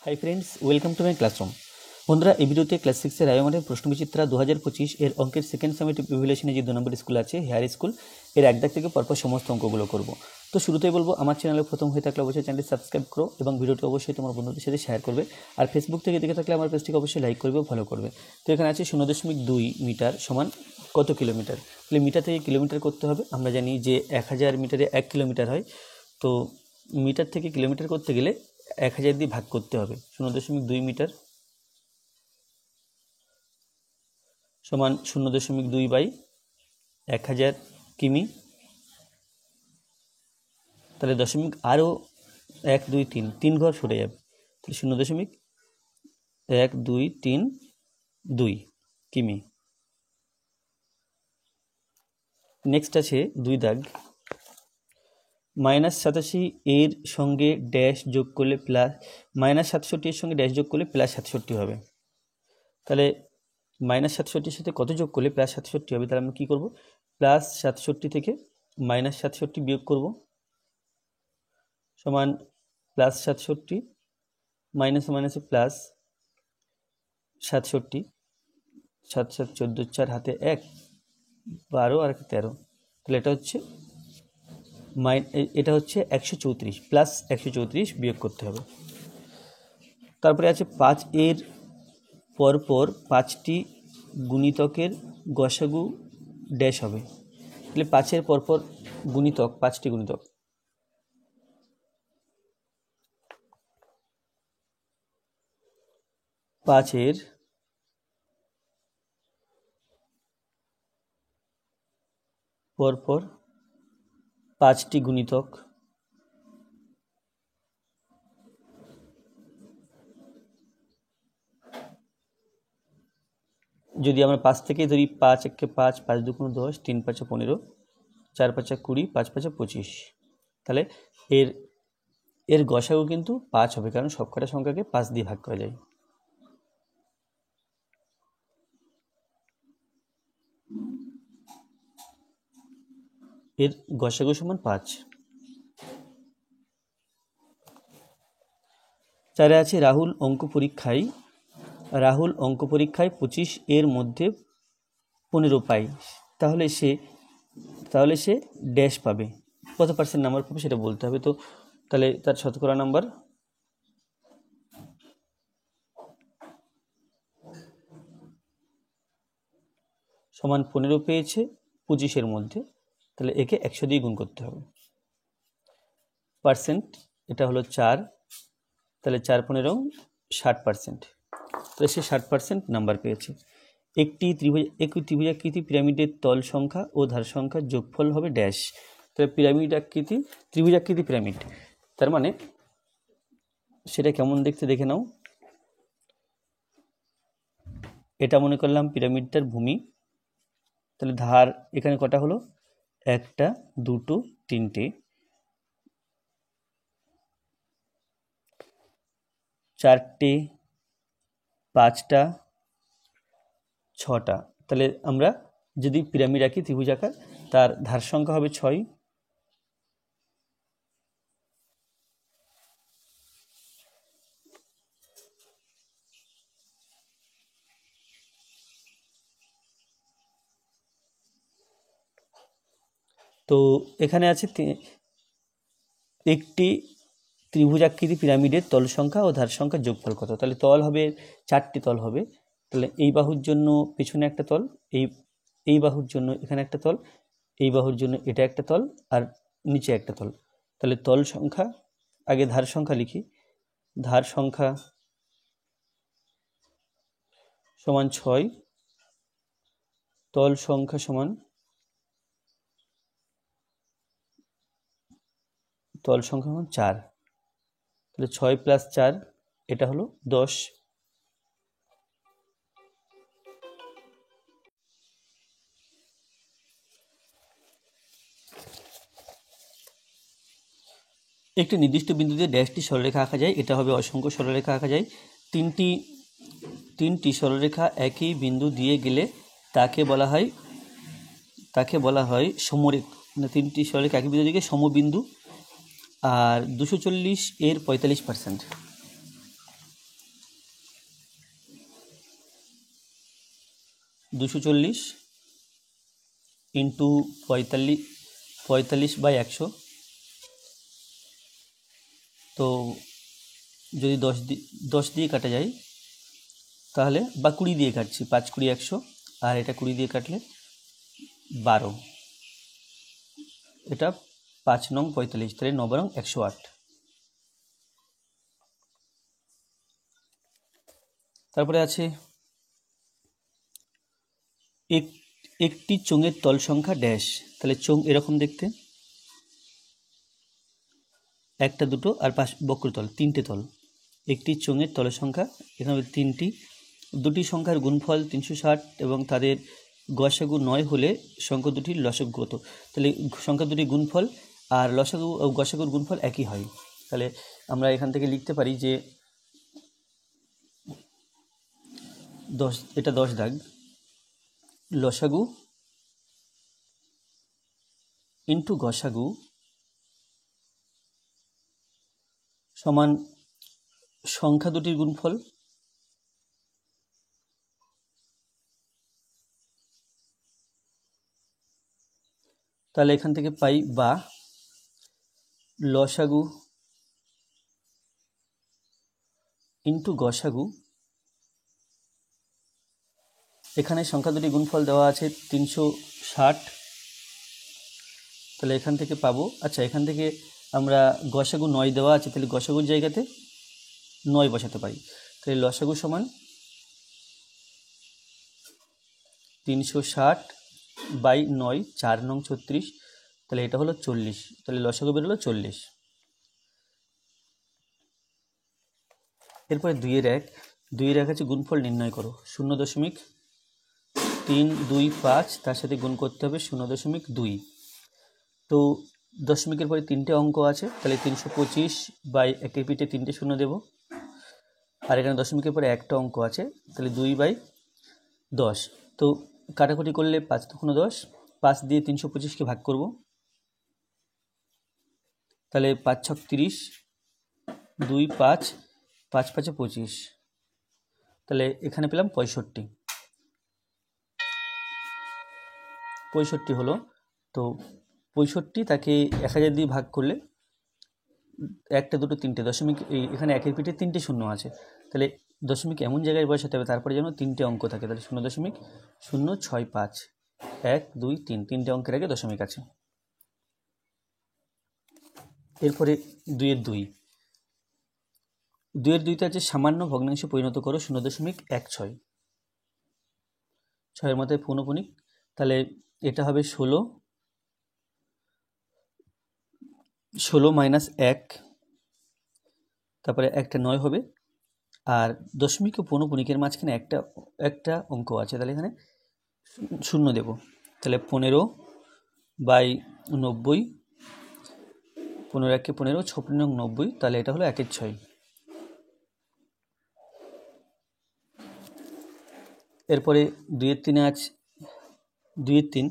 Hi friends, welcome to my classroom. বন্ধুরা, এই ভিডিওতে ক্লাস 6-এর রায়মানের প্রশ্নবিচিত্রা 2025 এর অঙ্কের সেকেন্ড সামেটিভ ইভ্যালুয়েশনে যে 2 নম্বর স্কুল আছে হেয়ার স্কুল, এর এক দাগ থেকে পরপর সমস্ত অঙ্কগুলো করব। তো শুরুতেই বলবো, আমার চ্যানেলে প্রথম হয়ে থাকলে অবশ্যই চ্যানেলটি সাবস্ক্রাইব করো এবং ভিডিওটি অবশ্যই তোমার বন্ধুদের সাথে শেয়ার করবে। আর ফেসবুক থেকে দেখে থাকলে আমার পেজটিকে অবশ্যই লাইক করবে ও ফলো করবে। তো এখানে আছে 0.2 মিটার সমান কত কিলোমিটার। তাহলে মিটার থেকে কিলোমিটার করতে হবে। আমরা জানি যে 1000 মিটারে 1 কিলোমিটার হয়। তো মিটার থেকে কিলোমিটার করতে গেলে 1000 দিয়ে ভাগ করতে হবে। 0.2 মিটার সমান 0.2 বাই 1000 কিমি। তাহলে দশমিক আরও 1 2 3 3 ঘর সরে যাবে। তাহলে 0.1232 কিমি। নেক্সট আছে 2 দাগ। -87 এর সঙ্গে ড্যাশ যোগ করলে প্লাস -67 এর সঙ্গে ড্যাশ যোগ করলে +67 হবে। তাহলে -67 সাথে কত যোগ করলে +67 হবে? তাহলে আমরা কী করব? +67 থেকে -67 বিয়োগ করব, সমান +67 মাইনাসে মাইনাসে +67, 7 7 14, 4 হাতে 1 12 আর 13। তাহলে এটা হচ্ছে 134, +134 বিয়োগ করতে হবে। তারপরে আছে 5 এর পরপর 5টি গুণিতকের গসাগু ড্যাশ হবে। তাহলে 5 এর পরপর গুণিতক, 5টি গুণিতক। পাঁচের পরপর 5টি গুণিতক যদি আমরা 5 থেকে ধরি, 5 1 5, 5 2 10, 3 5 15, 4 5 20, 5 5 25। তাহলে এর গসাগু কিন্তু 5 হবে, কারণ সবকটা সংখ্যাকে 5 দিয়ে ভাগ করা যায়। এর গসাগু সমান 5। 4 আছে রাহুল অঙ্ক পরীক্ষায় 25 এর মধ্যে 15 পায়। তাহলে সে ড্যাশ পাবে, কত % নাম্বার পাবে সেটা বলতে হবে। তো তাহলে তার শতকরা নাম্বার সমান 15 পেয়েছে 25 মধ্যে, তাহলে একে 100 দিয়ে গুণ করতে হবে। পার্সেন্ট এটা হলো 4, তাহলে 4 15 60%। তাহলে সে 60% নাম্বার পেয়েছে। একটি ত্রিভুজাকৃতি পিরামিডের তল সংখ্যা ও ধার সংখ্যার যোগফল হবে ড্যাশ। তাহলে ত্রিভুজাকৃতি পিরামিড, তার মানে সেটা কেমন দেখতে দেখে নাও। এটা মনে করলাম পিরামিডটার ভূমি। তাহলে ধার এখানে কটা হলো? 1টা 2টো 3টে, 4টে 5টা 6টা। তাহলে আমরা যদি পিরামিড আঁকি ত্রিভুজাকার, তার ধার সংখ্যা হবে 6। তো এখানে আছে একটি ত্রিভুজাকৃতি পিরামিডের তল সংখ্যা ও ধার সংখ্যার যোগফল কত। তাহলে তল হবে 4টি তল হবে। তাহলে এই বাহুর জন্য পেছনে একটা তল, এই বাহুর জন্য এখানে একটা তল, এই বাহুর জন্য এটা একটা তল, আর নিচে একটা তল। তাহলে তল সংখ্যা, আগে ধার সংখ্যা লিখি। ধার সংখ্যা সমান 6, তল সংখ্যা সমান 4। তাহলে 6 + 4 এটা হলো 10। একটি নির্দিষ্ট বিন্দুতে ড্যাশটি সরলরেখা আঁকা যায়। এটা হবে অসংখ্য সরলরেখা আঁকা যায়। তিনটি সরলরেখা একই বিন্দু দিয়ে গেলে তাকে বলা হয় সমরেখা। 3টি সরলরেখা একই বিন্দু দিয়ে সমবিন্দু। আর 240 এর 45%। 240 इंटू 45/100 तो যদি 10 দিয়ে কাটা যায় তাহলে বা 20 দিয়ে কাটছি 5 20 100 আর এটা 20 দিয়ে কাটলে 12 এটা 5 নং 45 তাহলে 9 12 108। তারপরে আছে একটি চোঙের তল সংখ্যা ড্যাশ। তাহলে চোঙ এরকম দেখতে, একটা দুটো আর পাশ বক্রতল, তিনটে তল। একটি চোঙের তলের সংখ্যা এখানে তিনটি, দুটি সংখ্যার গুণফল 360 এবং তাদের গসাগু 9 হলে সংখ্যা দুটির লসাগু কত। তাহলে সংখ্যা দুটির গুণফল আর লসাগু ও গসাগুর গুণফল একই হয়। তাহলে আমরা এখান থেকে লিখতে পারি যে 10, এটা 10 দাগ, লসাগু ইন্টু গসাগু সমান সংখ্যা দুটির গুণফল তাহলে এখান থেকে পাই বা লসাগু ইন্টু গসাগু, এখানে সংখ্যা দুটি গুণফল দেওয়া আছে 360, তাহলে এখান থেকে পাবো, আচ্ছা এখান থেকে আমরা গসাগু 9 দেওয়া আছে, তাহলে গসাগুর জায়গাতে 9 বসাতে পারি। তাহলে লসাগু সমান 360/9 4 নং 36, তাহলে এটা হলো 40, তাহলে লসাগু বেরোলো 40। এরপরে 2-এর 1 আছে গুণফল নির্ণয় করো। 0.325 তার সাথে গুণ করতে হবে 0.2। তো দশমিকের পরে 3টে অঙ্ক আছে, তাহলে 325/1 পিঠে 3টে শূন্য দেব। আর এখানে দশমিকের পরে একটা অঙ্ক আছে, তাহলে 2/10। তো কাটাকুটি করলে 5 দুগুণ 10, 5 দিয়ে 325কে ভাগ করব, তাহলে 5 ছক 30, 2 5, 5 5 25, তাহলে এখানে পেলাম 65 হলো। তো 65 তাকে 1000 দিয়ে ভাগ করলে একটা দুটো তিনটে দশমিক, এখানে 1-এর পিঠে 3টে শূন্য আছে, তাহলে দশমিক এমন জায়গায় বসাতে হবে তারপরে যেন 3টে অঙ্ক থাকে, তাহলে 0.065 1 2 3 3টে অঙ্কের আগে দশমিক আছে। এরপরে 2-এর 2তে আছে সামান্য ভগ্নাংশে পরিণত করো 0.16, 6-এর মধ্যে পৌনঃপুনিক, তাহলে এটা হবে 16 - 1, তারপরে একটা 9 হবে, আর দশমিক ও পৌনঃপুনিকের মাঝখানে একটা অঙ্ক আছে, তাহলে এখানে 0 দেব, তাহলে 15/90, 15 1 15, 6 90, তাহলে এটা হলো 1/6। এরপরে 2-এর 3 আছে, 2-এর 3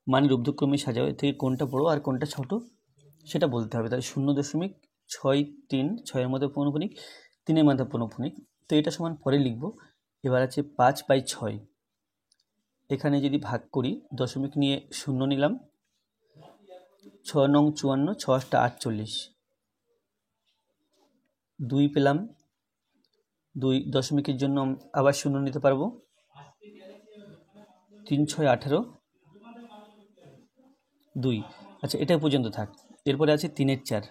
মানের ঊর্ধ্বক্রমে সাজাও, এর থেকে কোনটা বড় আর কোনটা ছোট সেটা বলতে হবে। তাহলে 0.63, 6-এর মধ্যে পৌনঃপুনিক, 3-এর মধ্যে পৌনঃপুনিক, তো এটা সমান পরে লিখব। এবার আছে 5/6, এখানে যদি ভাগ করি দশমিক নিয়ে 0 নিলাম, 6 নং 54, 6 8 48, 2 পেলাম, 2 দশমিকের জন্য আবার 0 নিতে পারবো, 3 6 18, 2, আচ্ছা এটা পর্যন্ত থাক। এরপরে আছে 3-এর 4,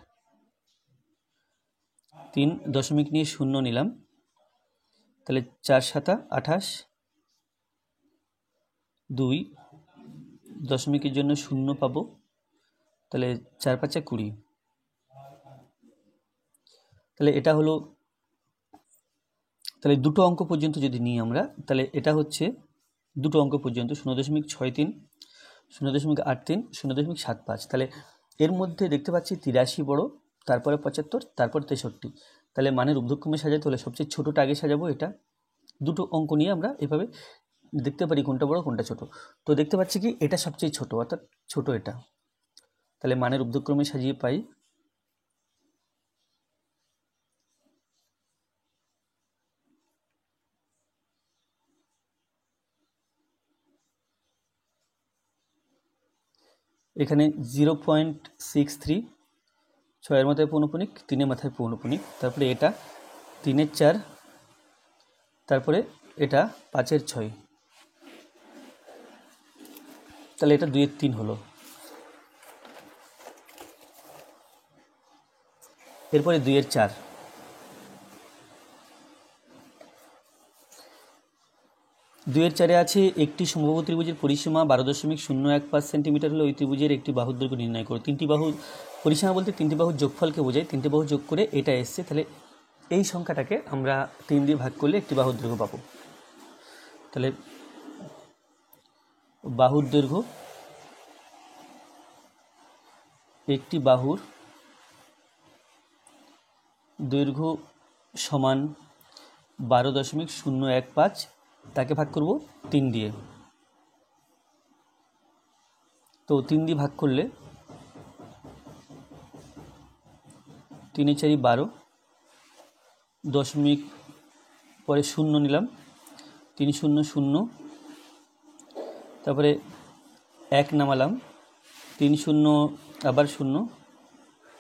3 দশমিক নিয়ে 0 নিলাম, তাহলে 4 7 28, 2 দশমিকের জন্য 0 পাবো, তাহলে 4 5 20, তাহলে এটা হলো, তাহলে দুটো অঙ্ক পর্যন্ত যদি নিই আমরা, তাহলে এটা হচ্ছে দুটো অঙ্ক পর্যন্ত 0.63, 0.83, 0.75, তাহলে এর মধ্যে দেখতে পাচ্ছি 83 বড়, তারপরে 75, তারপর 63, তাহলে মানের ঊর্ধ্বক্রমে সাজাতে হলে সবচেয়ে ছোটোটা আগে সাজাবো। এটা দুটো অঙ্ক নিয়ে আমরা এভাবে দেখতে পারি কোনটা বড় কোনটা ছোট। তো দেখতে পাচ্ছি কি এটা সবচেয়ে ছোট, অর্থাৎ ছোট এটা, তাহলে মানের ঊর্ধ্বক্রমে সাজিয়ে পাই এখানে 0.63, 6-এর মাথায় পৌনপুনিক, 3-এর মাথায় পৌনপুনিক, তারপরে এটা 3-এর 4, তারপরে এটা 5-এর 6, তাহলে এটা 2-এর 3 হলো। এরপরে 2-এর 4, 2-এর 4-এ আছে একটি সমবাহু ত্রিভুজের পরিসীমা 12.015 সেন্টিমিটার হলে ওই ত্রিভুজের একটি বাহুর দৈর্ঘ্য নির্ণয় করো। 3টি বাহু পরিসীমা বলতে 3টি বাহুর যোগফলকে বোঝায়, 3টি বাহু যোগ করে এটা এসছে, তাহলে এই সংখ্যাটাকে আমরা 3 দিয়ে ভাগ করলে একটি বাহুর দৈর্ঘ্য পাবো। তাহলে বাহুর দৈর্ঘ্য, একটি বাহুর দৈর্ঘ্য সমান 12.015, তাকে ভাগ করব 3 দিয়ে। তো 3 দিয়ে ভাগ করলে 3-এর 4 12, দশমিক পরে 0 নিলাম, 3 0 0, তারপরে 1 নামালাম, 3 0 আবার 0,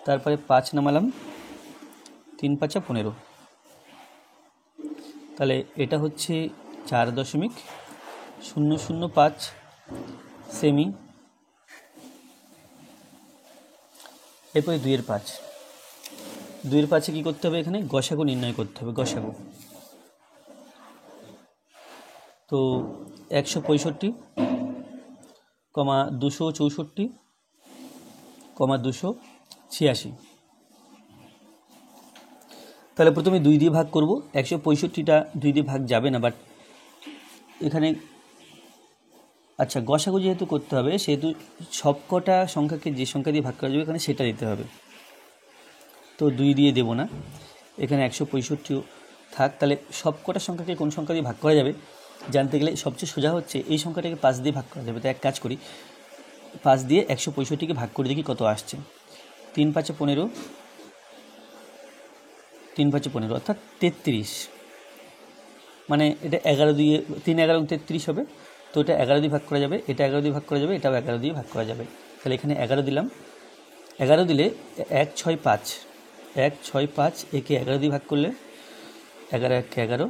তারপরে 5 নামালাম, 3 5 15, তাহলে এটা হচ্ছে 4.005 সেমি। এরপরে 2-এর 5, 2-এর 5-এ কী করতে হবে, এখানে গসাগু নির্ণয় করতে হবে, গসাগু। তো 165, 264, 286, তাহলে প্রথমে 2 দিয়ে ভাগ করব। 165টা 2 দিয়ে ভাগ যাবে না, বাট এখানে আচ্ছা গসাগু যেহেতু করতে হবে সেহেতু সবকটা সংখ্যাকে যে সংখ্যা দিয়ে ভাগ করা যাবে এখানে সেটা দিতে হবে, তো 2 দিয়ে দেব না, এখানে 165 থাক। তাহলে সবকটা সংখ্যাকে কোন সংখ্যা দিয়ে ভাগ করা যাবে জানতে গেলে সবচেয়ে সোজা হচ্ছে এই সংখ্যাটাকে 5 দিয়ে ভাগ করা যাবে। তো এক কাজ করি, 5 দিয়ে 165কে ভাগ করে দেখি কত আসছে। 3 5 15, 3 5 15 অর্থাৎ 33, মানে এটা 11 দিয়ে 3 11 33 হবে। তো এটা 11 দিয়ে ভাগ করা যাবে, এটা 11 দিয়ে ভাগ করা যাবে, এটাও 11 দিয়ে ভাগ করা যাবে। তাহলে এখানে 11 দিলাম, 11 দিলে 1 6 5, 1 6 5, একে 11 দিয়ে ভাগ করলে 11 1 11,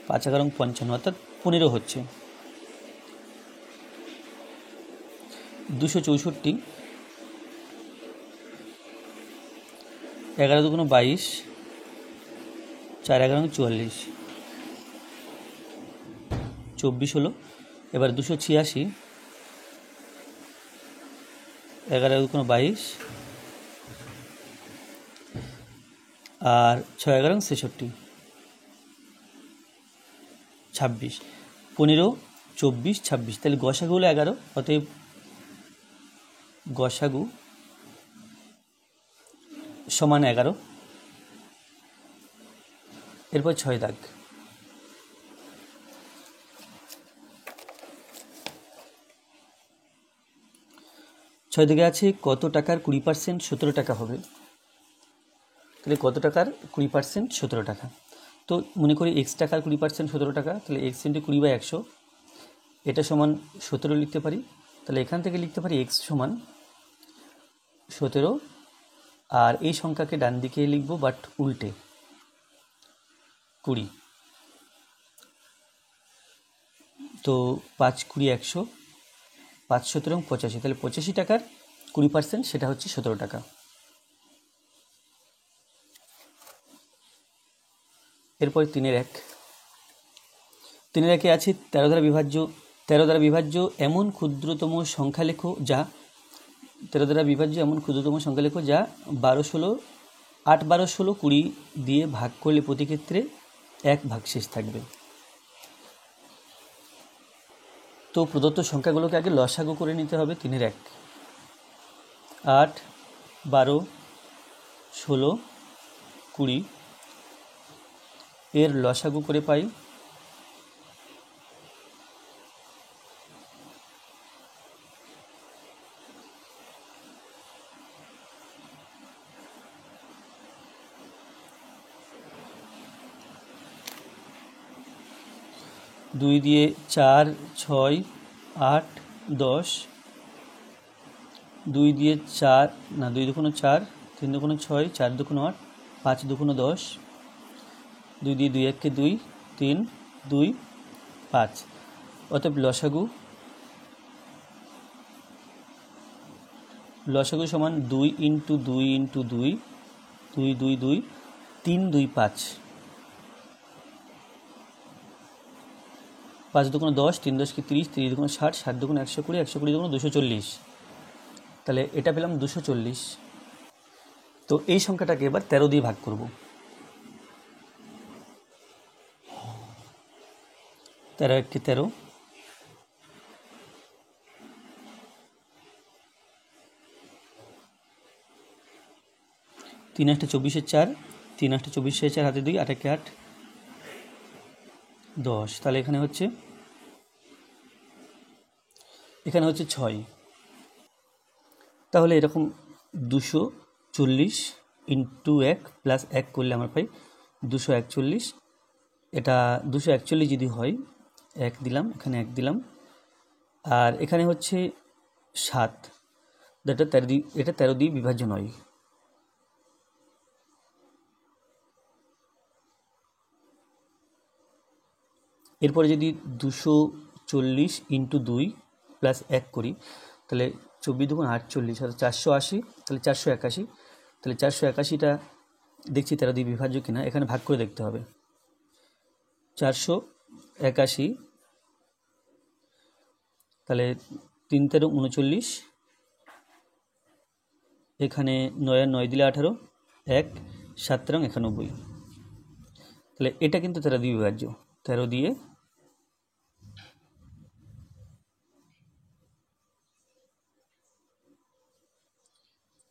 5 11 55, অর্থাৎ 15 হচ্ছে। 264, 11 2 22, 4 11 44, 24 হলো। এবার 286, 11 2 22, আর 6 11 66, 26, 15 24 26, তাহলে গসাগু হলো 11, অতএব গসাগু সমান 11। এরপর 6 দাগ, 6 দিকে আছে কত টাকার 20% 17 টাকা হবে। তাহলে কত টাকার 20% 17 টাকা, তো মনে করি এক্স টাকার 20% 17 টাকা, তাহলে এক্স ইন্টু 20/100, এটা সমান 17 লিখতে পারি। তাহলে এখান থেকে লিখতে পারি এক্স সমান 17, আর এই সংখ্যাকে ডান দিকে লিখব বাট উল্টে 20। তো 5 20 100, 5 17 85, তাহলে 85 টাকার 20% সেটা হচ্ছে 17 টাকা। এরপর 3-এর 1, 3-এর 1-এ আছে 13 দ্বারা বিভাজ্য এমন ক্ষুদ্রতম সংখ্যা লেখো যা 13 দ্বারা বিভাজ্য এমন ক্ষুদ্রতম সংখ্যা লেখো যা 12 16, 8 12 16 20 দিয়ে ভাগ করলে প্রতি ক্ষেত্রে 1 ভাগশেষ থাকবে। তো প্রদত্ত সংখ্যাগুলোকে আগে লসাগু করে নিতে হবে। 3-এর 1, 8 12 16 20, এর লসাগু করে পাই 2 দিয়ে 4 6 8 10 2 দিয়ে 4, না 2 দুগুণ 4, 3 দুগুণ 6, 4 দুগুণ 8, 5 দুগুণ 10, 2 দিয়ে 2 1 কে 2, 3 2 5। অতএব লসাগু সমান 2 ইন্টু 2 ইন্টু 2, 2 2 2, 3 2 5, 5 দুগুণ 10, 3 10 কে 30, 30 দুগুণ 60, 60 দুগুণ 120, 120 দুগুণ 240। তাহলে এটা পেলাম 240। তো এই সংখ্যাটাকে এবার 13 দিয়ে ভাগ করব। 13 1 13, 3 8 24 4, 3 8 24 4 হাতে 2, 8 1 8, 10। তাহলে এখানে হচ্ছে 6। তাহলে এরকম 240 ইন্টু 1 প্লাস 1 করলে আমরা পাই 241। এটা 241 যদি হয়, 1 দিলাম, এখানে 1 দিলাম, আর এখানে হচ্ছে 7, এটা 13 দিয়ে বিভাজ্য নয়। এরপরে যদি 240 ইন্টু 2 প্লাস 1 করি, তাহলে 24 দুগুণ 48, আর 480, তাহলে 481। তাহলে 481টা দেখছি 13 দিয়ে বিভাজ্য কিনা, এখানে ভাগ করে দেখতে হবে। 481, তাহলে 3 13 39, এখানে 9 আর 9 দিলে 18, 1 7 13 91। তাহলে এটা কিন্তু 13 দিয়ে বিভাজ্য। 13 দিয়ে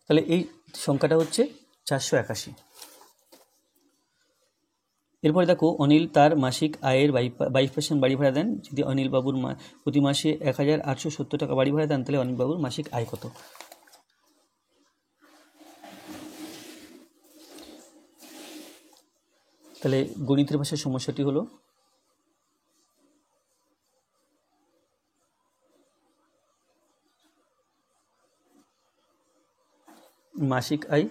তাহলে এই সংখ্যাটা হচ্ছে 481। এরপরে দেখো, অনিল তার মাসিক আয়ের 22% বাড়ি ভাড়া দেন। যদি অনিল বাবুর প্রতি মাসে 1870 টাকা বাড়ি ভাড়া দেন, তাহলে অনিল বাবুর মাসিক আয় কত? তাহলে গণিতের ভাষার সমস্যাটি হলো, মাসিক আয়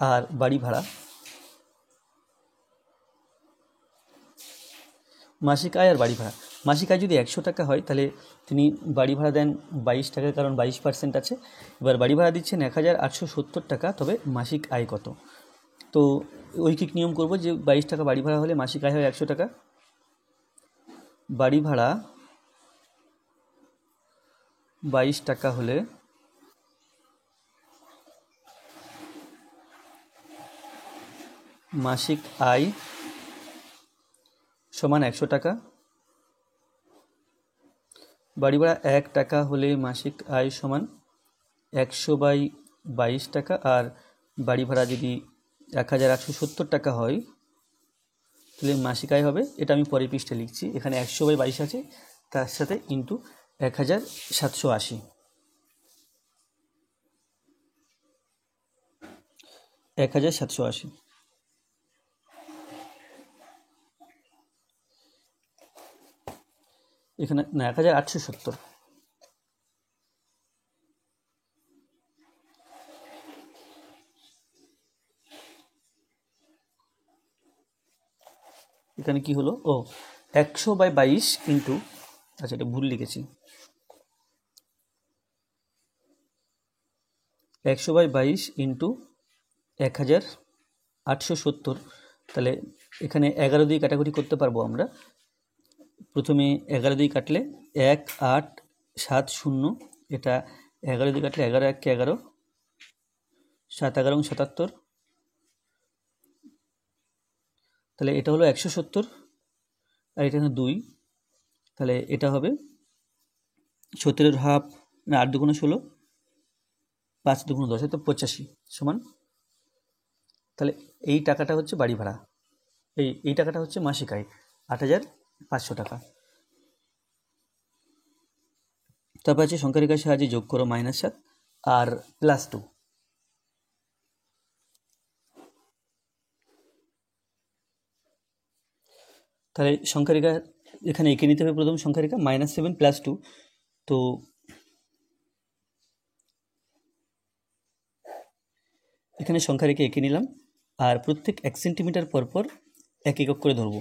আর বাড়ি ভাড়া, মাসিক আয় আর বাড়ি ভাড়া। মাসিক আয় যদি 100 টাকা হয়, তাহলে তিনি বাড়ি ভাড়া দেন 22 টাকা, কারণ 22% আছে। এবার বাড়ি ভাড়া দিচ্ছেন 1870 টাকা, তবে মাসিক আয় কত? তো ঐকিক নিয়ম করব যে 22 টাকা বাড়ি ভাড়া হলে মাসিক আয় হয় 100 টাকা। বাড়ি ভাড়া 22 টাকা হলে মাসিক আয় সমান 100 টাকা। বাড়ি ভাড়া 1 টাকা হলে মাসিক আয় সমান 100/22 টাকা, আর বাড়ি ভাড়া যদি 1870 টাকা হয়, তাহলে মাসিক আয় হবে, এটা আমি পরের পৃষ্ঠে লিখছি, এখানে 100/22 আছে, তার সাথে ইন্টু 1780। 1780, এখানে না 1870। এখানে কি হলো, 100/22 ইন্টু, আচ্ছা এটা ভুল লিখেছি, 100/22 ইন্টু 1870। তাহলে এখানে 11 দিয়ে কাটাকুটি করতে পারবো আমরা। প্রথমে 11 দিয়ে কাটলে 1 8 7 0, এটা 11 দিয়ে কাটলে 11 1 11, 7 11 77, তাহলে এটা হলো 170, আর এটা হলো 2, তাহলে এটা হবে 17 হাফ, না 8 দুগুণ 16, 5 দুগুণ 10, তো 85 সমান। তাহলে এই টাকাটা হচ্ছে বাড়ি ভাড়া, এই টাকাটা হচ্ছে মাসিক আয় 8500 টাকা। তারপর আছে সংখ্যা রেখার সাহায্যে যোগ করো -7 আর +2। তাহলে সংখ্যা রেখার এখানে এঁকে নিতে হবে প্রথম সংখ্যা রেখা -7 + 2। তো এখানে সংখ্যা রেখে এঁকে নিলাম, আর প্রত্যেক 1 সেন্টিমিটার পর পর 1 একক করে ধরব।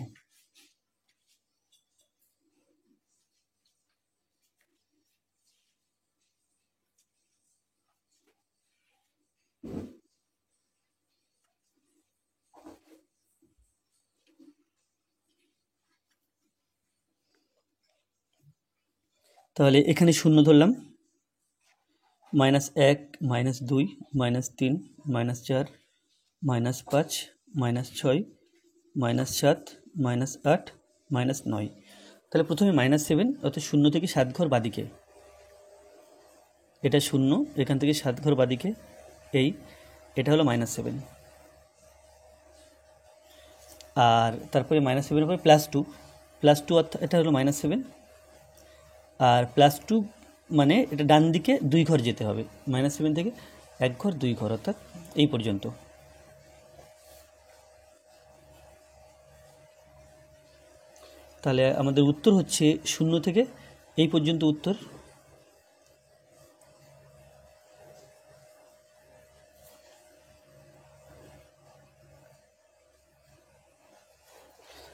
তাহলে এখানে 0 ধরলাম, -1, -2, -3, -4, -5, -6, -7, -8, -9। তাহলে প্রথমে -7, অর্থাৎ 0 থেকে 7 ঘর বাদিকে, এটা 0, এখান থেকে 7 ঘর বাদিকে, এটা হলো -7। আর তারপরে -7 পরে +2 অর্থাৎ এটা হলো -7, আর +2 মানে এটা ডান দিকে 2 ঘর যেতে হবে, -7 থেকে 1 ঘর 2 ঘর, অর্থাৎ এই পর্যন্ত। তাহলে আমাদের উত্তর হচ্ছে 0 থেকে এই পর্যন্ত উত্তর।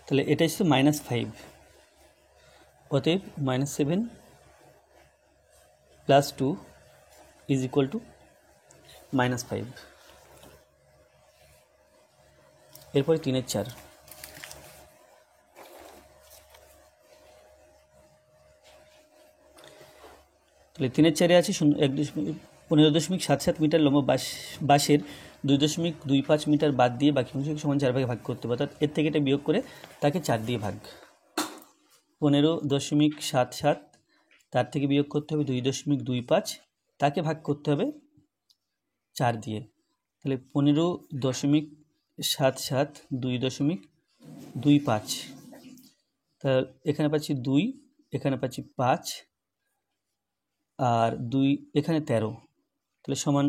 তাহলে এটা হচ্ছে -5, অতএব -7 + 2 = -5। এরপরে 3-এর 4। তাহলে 3-এর 4-এ আছে 15.77 মিটার লম্বা বাঁশের 2.25 মিটার বাদ দিয়ে বাকি অংশকে সমান 4 ভাগে ভাগ করতে হবে, অর্থাৎ এর থেকে এটা বিয়োগ করে তাকে 4 দিয়ে ভাগ। 15.77, তার থেকে বিয়োগ করতে হবে 2.25, তাকে ভাগ করতে হবে 4 দিয়ে। তাহলে 15.77 2.25, তা এখানে পাচ্ছি 2, এখানে পাচ্ছি 5, আর 2 এখানে 13, তাহলে সমান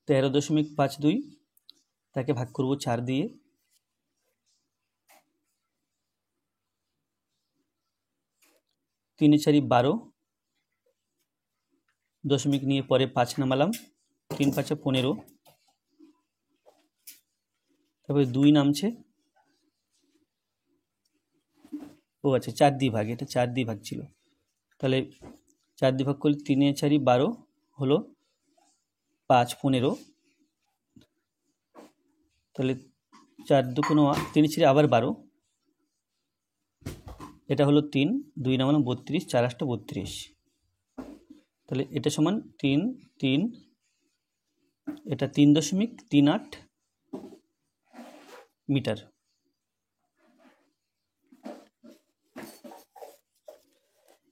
13.52, তাকে ভাগ করব 4 দিয়ে। 3 4 12, দশমিক নিয়ে পরে 5 নামালাম, 3 5 15, তারপরে 2 নামছে, ও আচ্ছা 4 দিয়ে ভাগ, এটা 4 দিয়ে ভাগ ছিল, তাহলে 4 দিয়ে ভাগ করলে 3 4 12 হলো 5 15, তাহলে 4 2 3 4 আবার 12, এটা হলো 3, 2 নামালাম 32, 4 8 32, তাহলে এটা সমান 3 3, এটা 3.38 মিটার।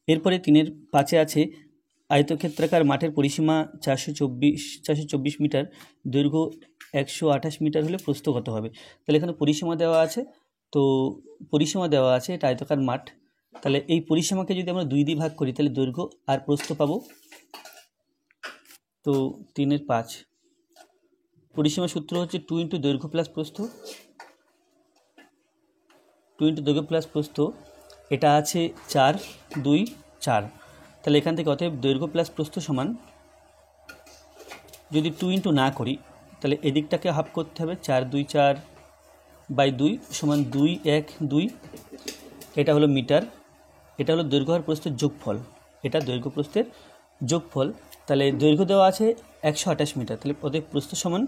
এরপরে 3-এর 5-এ আছে আয়তক্ষেত্রাকার মাঠের পরিসীমা 424 মিটার, দৈর্ঘ্য 128 মিটার হলে প্রস্থ কত হবে। তাহলে এখানে পরিসীমা দেওয়া আছে, তো পরিসীমা দেওয়া আছে, এটা আয়তকার মাঠ, তাহলে এই পরিসীমাকে যদি আমরা 2 দিয়ে ভাগ করি তাহলে দৈর্ঘ্য আর প্রস্থ পাবো। তো 3-এর 5, পরিসীমা সূত্র হচ্ছে 2 × দৈর্ঘ্য প্লাস প্রস্থ, 2 × দৈর্ঘ্য প্লাস প্রস্থ, এটা আছে 4 2 4, তাহলে এখান থেকে অতএব দৈর্ঘ্য প্লাস প্রস্থ সমান, যদি 2 × না করি তাহলে এদিকটাকে হাফ করতে হবে, 4 2 4/2 সমান 2 1 2, এটা হলো মিটার, এটা হলো দৈর্ঘ্য আর প্রস্থের যোগফল, এটা দৈর্ঘ্য প্রস্থের যোগফল। তাহলে দৈর্ঘ্য দেওয়া আছে 128 মিটার, তাহলে অতএব প্রস্থ সমান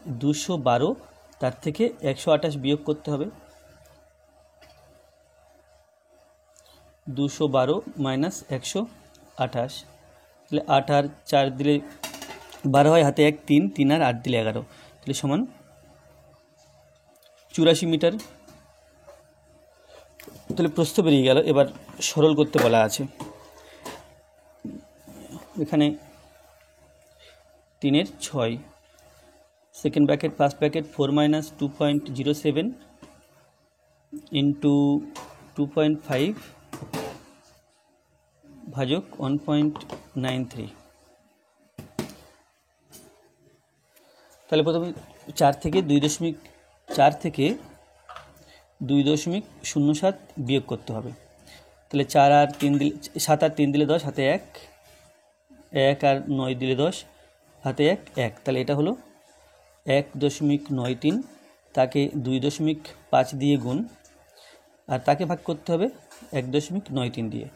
212, তার থেকে 128 বিয়োগ করতে হবে, 212 - 128, তাহলে 8 আর 4 দিলে 12 হয়, হাতে 1 3 3 আর 8 দিলে 11, তাহলে সমান 84 মিটার। তাহলে প্রস্থ বেরিয়ে গেল। এবার সরল করতে বলা আছে, এখানে 3-এর 6, second bracket first bracket 4 - 2.07 into 2.5 ভাজক 1.93। তাহলে প্রথমে 4 থেকে 2.4 থেকে 2.07 বিয়োগ করতে হবে। তাহলে 4 আর 3 দিলে 7 আর 3 দিলে 10, হাতে 1, 1 আর 9 দিলে 10, হাতে 1, 1। তাহলে এটা হলো 1.93, তাকে 2.5 দিয়ে গুণ, আর তাকে ভাগ করতে হবে 1.93 দিয়ে।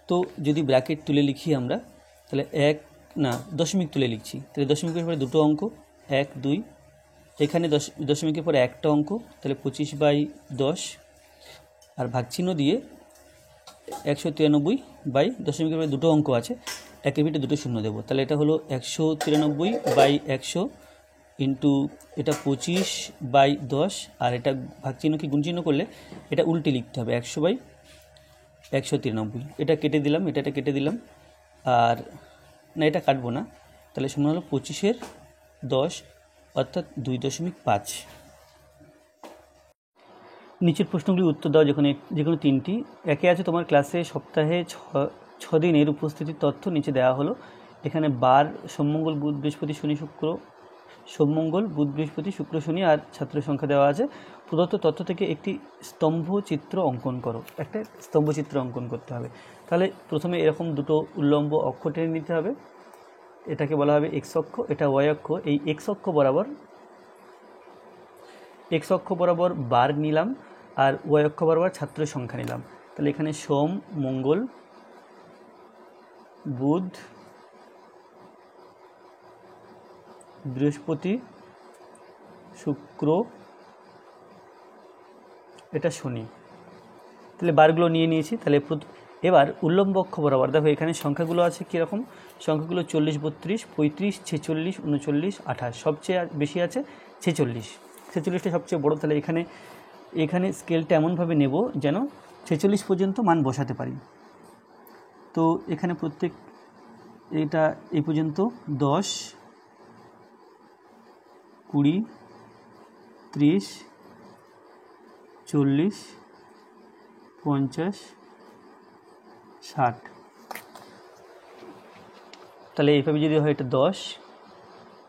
তো যদি ব্র্যাকেট তুলে লিখি আমরা, তাহলে দশমিক তুলে লিখছি, তাহলে দশমিকের পরে দুটো অঙ্ক 1, 2, এখানে দশমিকের পরে একটা অঙ্ক, তাহলে 25/10, আর ভাগচিহ্ন দিয়ে 193 দশমিকের পরে দুটো অঙ্ক আছে, একের ভিতরে দুটো শূন্য দেবো। তাহলে এটা হলো 193/100 ইন্টু এটা 25/10, আর এটা ভাগচিহ্নকে গুণচিহ্ন করলে এটা উল্টে লিখতে হবে 100/193। এটা কেটে দিলাম, এটা কেটে দিলাম, আর না এটা কাটবো না, তাহলে সমান হলো 25/10 অর্থাৎ 2.5। নিচের প্রশ্নগুলির উত্তর দাও যে কোনো তিনটি। একে আছে তোমার ক্লাসে সপ্তাহে 6 দিনের উপস্থিতির তথ্য নিচে দেওয়া হলো। এখানে বার সোমমঙ্গল বুধ বৃহস্পতি শনি শুক্র, সোমমঙ্গল বুধ বৃহস্পতি শুক্র শনি, আর ছাত্র সংখ্যা দেওয়া আছে। প্রদত্ত তথ্য থেকে একটি স্তম্ভচিত্র অঙ্কন করো। একটা স্তম্ভচিত্র অঙ্কন করতে হবে। তাহলে প্রথমে এরকম দুটো উল্লম্ব অক্ষ টেনে নিতে হবে, এটাকে বলা হবে এক্স অক্ষ, এটা ওয়াই অক্ষ। এই এক্স অক্ষ বরাবর বার নিলাম, আর ওয়াই অক্ষ বরাবর ছাত্র সংখ্যা নিলাম। তাহলে এখানে সোম, মঙ্গল, বুধ, বৃহস্পতি, শুক্র, এটা শনি। তাহলে বারগুলো নিয়ে নিয়েছি। তাহলে এবার উল্লম্ব অক্ষ বরাবর দেখো এখানে সংখ্যাগুলো আছে কীরকম, সংখ্যাগুলো 40, 32, 35, 46, 39, 28, সবচেয়ে বেশি আছে 46টা সবচেয়ে বড়। তাহলে এখানে স্কেলটা এমনভাবে নেব যেন 46 পর্যন্ত মান বসাতে পারি। তো এখানে এটা এই পর্যন্ত 10, 20, 30, 40, 50, 60। তাহলে এইভাবে যদি হয় এটা 10,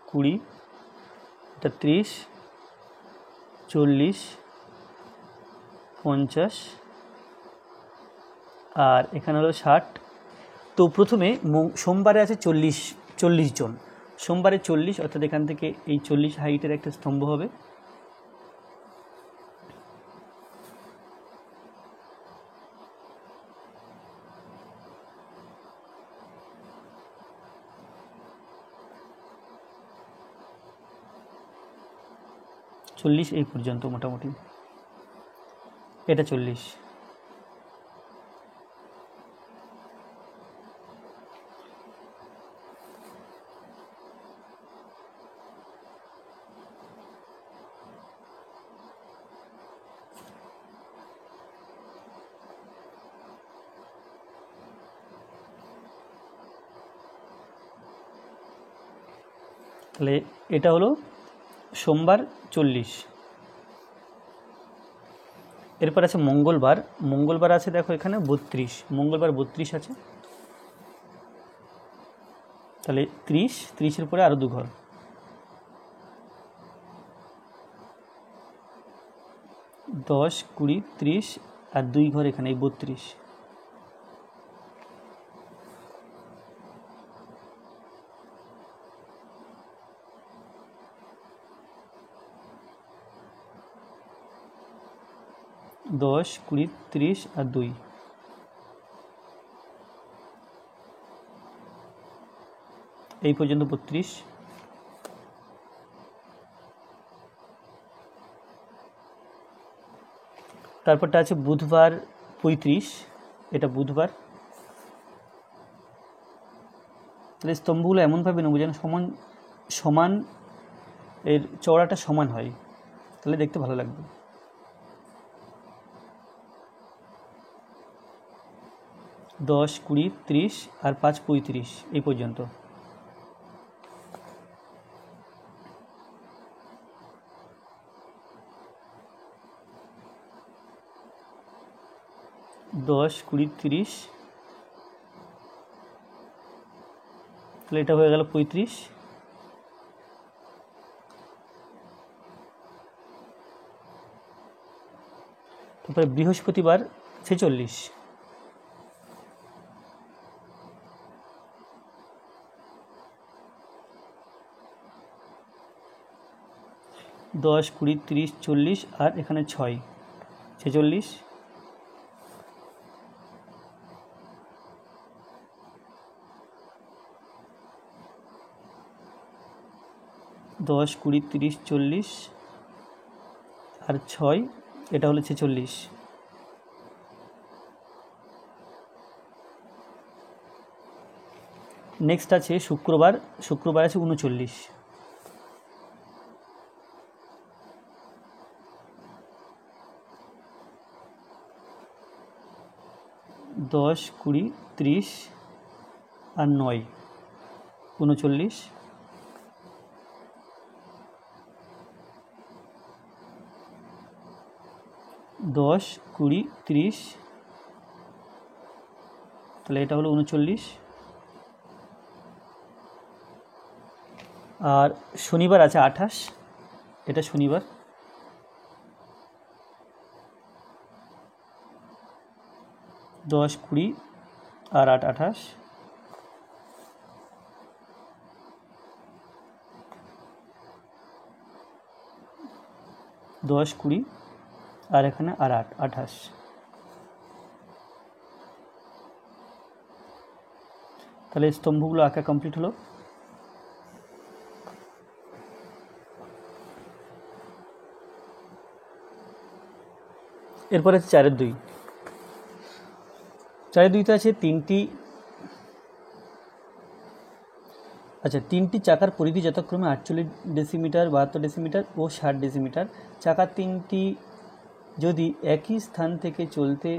20, এটা 30, 40, 50, আর এখানে হলো 60। তো প্রথমে সোমবারে আছে 40 জন, সোমবারে 40, অর্থাৎ এখান থেকে এই 40 হাইটের একটা স্তম্ভ হবে। এই পর্যন্ত মোটামুটি এটা 40। তাহলে এটা হলো সোমবার 40। এরপর আছে মঙ্গলবার আছে দেখো এখানে 32, মঙ্গলবার 32 আছে। তাহলে 30-30-এর পরে আরও 2 ঘর, 10, 20, 30, আর 2 ঘর এখানে এই 32। দশ, 20, 30, আর 2, এই পর্যন্ত 32। তারপরটা আছে বুধবার 35, এটা বুধবার। তাহলে স্তম্ভগুলো এমনভাবে নেব যেন সমান এর চওড়াটা সমান হয়, তাহলে দেখতে ভালো লাগবে। দশ, 20, 30, আর 5, 35, এই পর্যন্ত। দশ, 20, 30, তাহলে এটা হয়ে গেল 35। তারপরে বৃহস্পতিবার 46, দশ, কুড়ি, 30, 40 আর এখানে 6, 46, 10, 20, 30, 40 আর 6, এটা হলো 46। নেক্সট আছে শুক্রবার আছে 39, 10, 20, 30 আর 9, 39, 10, 20, 30, তাহলে এটা হলো 39। আর শনিবার আছে 28, এটা শনিবার, 10, 20 আর 8, 28, 10, 20 আর এখানে আর 8, 28। তাহলে স্তম্ভগুলো আঁকা কমপ্লিট হলো। এরপর আছে 4-এর 2, 4-এর 2তে আছে তিনটি চাকার পরিধি যথাক্রমে 48 ডেসিমিটার, 72 ডেসিমিটার ও 60 ডেসিমিটার। চাকা তিনটি যদি একই স্থান থেকে চলতে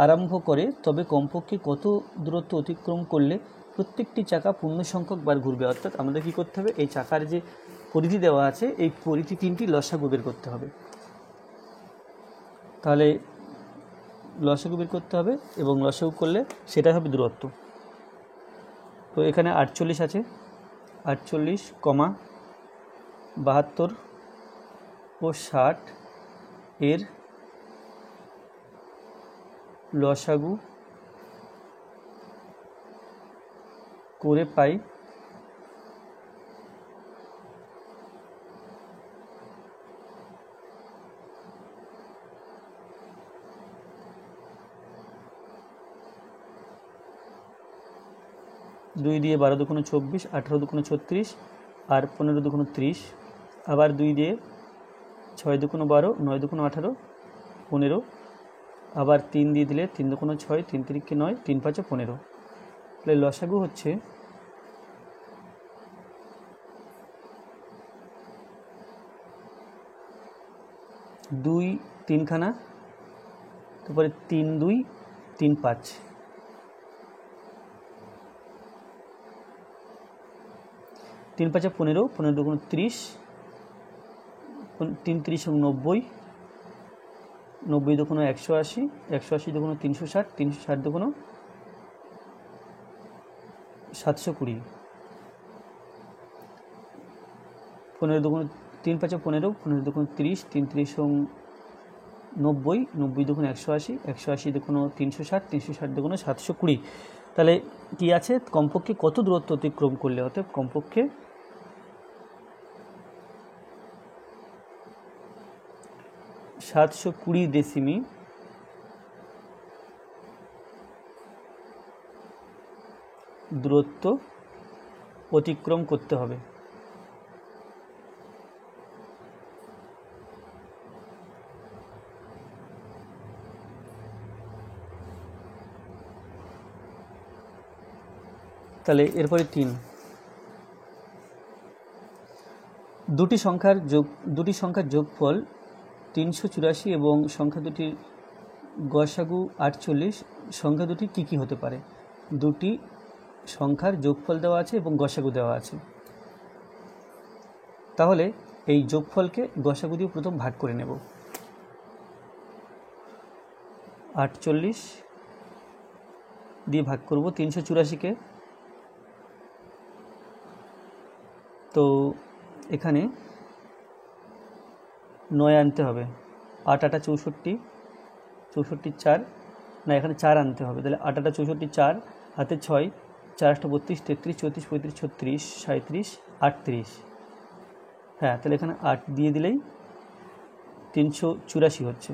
আরম্ভ করে তবে কমপক্ষে কত দূরত্ব অতিক্রম করলে প্রত্যেকটি চাকা পূর্ণ সংখ্যক বার ঘুরবে। অর্থাৎ আমাদের কী করতে হবে, এই চাকার যে পরিধি দেওয়া আছে এই পরিধি তিনটি লসাগু বের করতে হবে। তাহলে লসাগু বের করতে হবে এবং লসাগু করলে সেটা হবে দূরত্ব। তো এখানে 48 আছে, 48, 72 ও 60 এর লসাগু করে পাই 2 দিয়ে 12 দুগুণ 24, 18 দুগুণ 36 আর 15 দুগুণ 30, আবার 2 দিয়ে 6 দুগুণ 12, 9 দুগুণ 18, 15, আবার 3 দিয়ে দিলে 3 দুগুণ 6, 3 3 9, 3 5 15। তাহলে লসাগু হচ্ছে 2 3 খানা, তারপরে 3 2 3 5, 3 5 15, 15 দুগুণ 30, 3 30 90, 90 দুগুণ 180, 180 দুগুণ 360, 360 দুগুণ 720, 15 দুগুণ 3 5 15, 15 দুগুণ 30, 3 30 90, 90 দুগুণ 180, 180 দুগুণ 360, 360 দুগুণ 720। তাহলে কি আছে, কমপক্ষে কত দূরত্ব অতিক্রম করলে, অর্থাৎ কমপক্ষে 720 ডেসিমি দূরত্ব অতিক্রম করতে হবে। তাহলে এরপরে 3, দুটি সংখ্যার যোগফল 384 এবং সংখ্যা দুটির গসাগু 48, সংখ্যা দুটি কী কী হতে পারে? দুটি সংখ্যার যোগফল দেওয়া আছে এবং গসাগু দেওয়া আছে। তাহলে এই যোগফলকে গসাগু দিয়ে প্রথম ভাগ করে নেব। 48 দিয়ে ভাগ করব 384-কে। তো এখানে 9 আনতে হবে, 8 8 64, 64 4, না এখানে 4 আনতে হবে, তাহলে 8 8 64, 4 হাতে 6, 4 8 32, 33 34 35 36 37 38, হ্যাঁ তাহলে এখানে 8 দিয়ে দিলেই 384 হচ্ছে।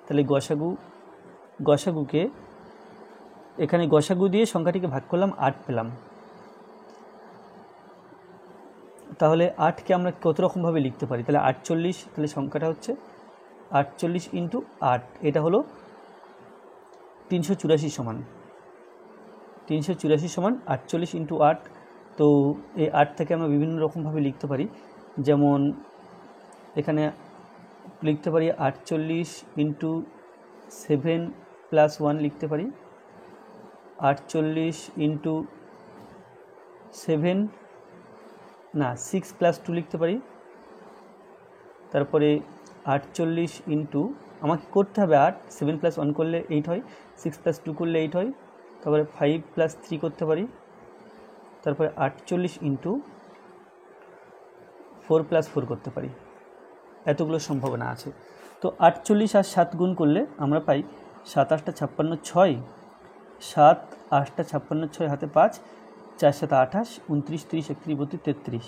তাহলে গসাগুকে এখানে গসাগু দিয়ে সংখ্যাটিকে ভাগ করলাম, 8 পেলাম। তাহলে 8কে আমরা কত রকমভাবে লিখতে পারি? তাহলে 48, তাহলে সংখ্যাটা হচ্ছে 48 × 8, এটা হলো 384 সমান 48 × 8। তো এই 8 থেকে আমরা বিভিন্ন রকমভাবে লিখতে পারি, যেমন এখানে লিখতে পারি 48 × 7 + 1 লিখতে পারি, 48 × 7 না 6 + 2 লিখতে পারি। তারপরে 48 × আমাকে করতে হবে 8, 7 + 1 করলে 8 হয়, 6 + 2 করলে 8 হয়, তারপরে 5 + 3 করতে পারি, তারপরে 48 × 4 + 4 করতে পারি। এতগুলো সম্ভাবনা আছে। তো 48 আর 7 গুণ করলে আমরা পাই 7 8 56 6, 7 8 56 6 হাতে 5, 4 7 28 29 30 31 32 33,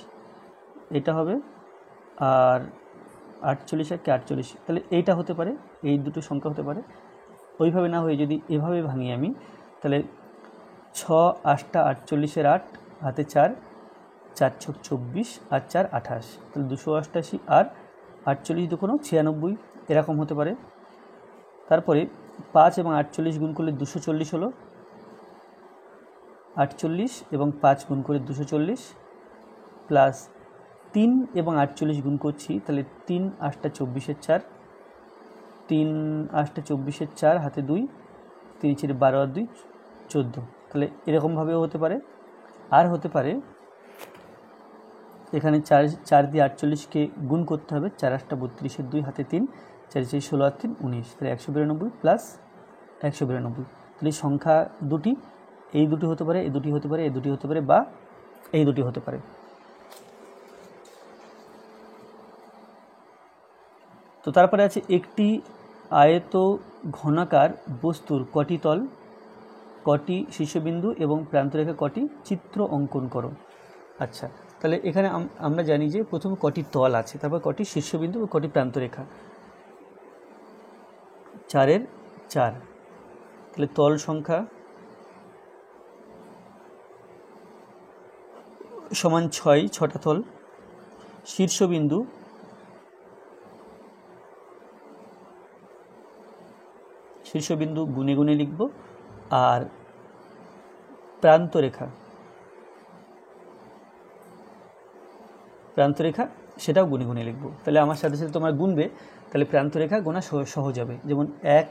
এটা হবে। আর 48 আর 48, তাহলে এইটা হতে পারে, এই দুটো সংখ্যা হতে পারে। ওইভাবে না হয়ে যদি এভাবে ভাঙি আমি, তাহলে 6 8 48 8 হাতে 4, 4 6 24 আর 4 28, তাহলে 288 আর 48 দুগুণে 96, এরকম হতে পারে। তারপরে 5 এবং 48 গুণ করলে 240 হলো, 48 এবং 5 গুণ করে 240, প্লাস 3 এবং 48 গুণ করছি, তাহলে 3 8 24 4, 3 8 24 4 হাতে 2, 3 4 12 আর 2 14, তাহলে এরকমভাবেও হতে পারে। আর হতে পারে এখানে 4 দিয়ে 48কে গুণ করতে হবে, 4 8 32 2 হাতে 3, 4 4 16 আর 3 19, তাহলে 192 প্লাস 192, তাহলে সংখ্যা দুটি, এই দুটি হতে পারে, এই দুটি হতে পারে, এই দুটি হতে পারে, বা এই দুটি হতে পারে। তো তারপরে আছে একটি আয়ত ঘনাকার বস্তুর কটি তল, কটি শীর্ষবিন্দু এবং প্রান্তরেখা কটি, চিত্র অঙ্কন করো। আচ্ছা, তাহলে এখানে আমরা জানি যে প্রথম কটি তল আছে, তারপর কটি শীর্ষবিন্দু ও কটি প্রান্তরেখা। 4 এর 4, তাহলে তল সংখ্যা সমান 6, 6টা তল। শীর্ষবিন্দু গুণে গুণে লিখব, আর প্রান্তরেখা সেটাও গুণে গুণে লিখব। তাহলে আমার সাথে সাথে তোমার গুনবে, তাহলে প্রান্তরেখা গোনা সহজ হবে। যেমন 1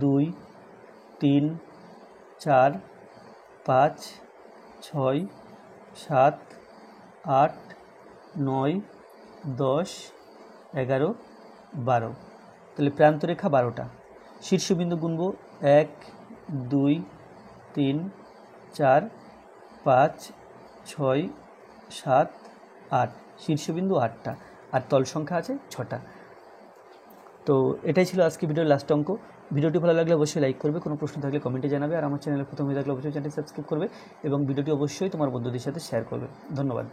2 3 4 5 6 7 8 9 10 11 12, তাহলে প্রান্তরেখা 12টা। শীর্ষবিন্দু গুনব 1 2 3 4 5 6 7 8, শীর্ষবিন্দু 8টা, আর তল সংখ্যা আছে 6টা। তো এটাই ছিল আজকে ভিডিওর লাস্ট অঙ্ক। ভিডিওটি ভালো লাগলে অবশ্যই লাইক করবে, কোনো প্রশ্ন থাকলে কমেন্টে জানাবে, আর আমার চ্যানেলে প্রথম হয়ে থাকলে অবশ্যই চ্যানেলটি সাবস্ক্রাইব করবে এবং ভিডিওটি অবশ্যই তোমার বন্ধুদের সাথে শেয়ার করবে। ধন্যবাদ।